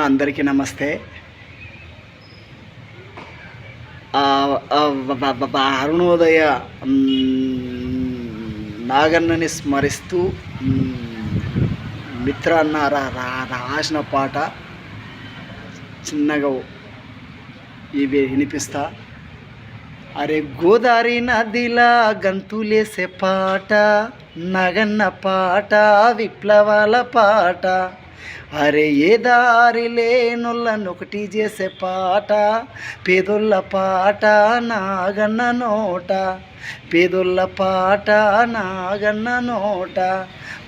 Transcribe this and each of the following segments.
అందరికీ నమస్తే. అరుణోదయ నాగన్నని స్మరిస్తూ మిత్ర అన్న రాసిన పాట చిన్నగా ఇవి వినిపిస్తా. అరే గోదావరి నదిలా గంతులేసే పాట, నగన్న పాట, విప్లవాల పాట. అరే ఏ దారి లేనొల్లను ఒకటి చేసే పాట, పేదొల్ల పాట నాగన్న నోట, పేదొల్ల పాట నాగన్న నోట.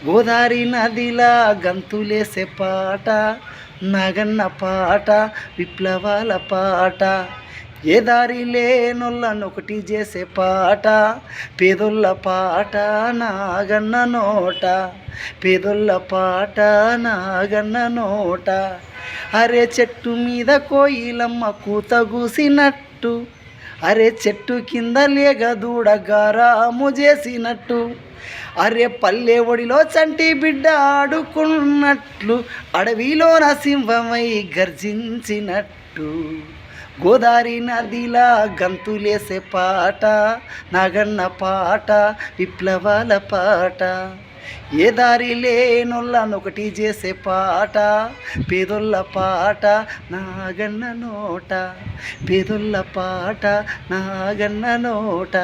గోదావరి నదిలా గంతులేసే పాట, నగన్న పాట, విప్లవాల పాట. ఏ దారి లేనొల్లను ఒకటి చేసే పాట, పేదొల్ల పాట నాగన్న నోట, పేదొల్ల పాట నాగన్న నోట. అరే చెట్టు మీద కోయిలమ్మ కూత కూసినట్టు, అరే చెట్టు కింద లేగ దూడ గారాము చేసినట్టు, అరే పల్లె ఒడిలో చంటి బిడ్డ ఆడుకున్నట్లు, అడవిలోన సింహమై గర్జించినట్టు. గోదావరి నదిలా గంతులేసే పాట, నాగన్న పాట, విప్లవాల పాట. ఏ దారి లేనొల్లను ఒకటి చేసే పాట, పేదొల్ల పాట నాగన్న నోట, పేదొల్ల పాట నాగన్న నోట.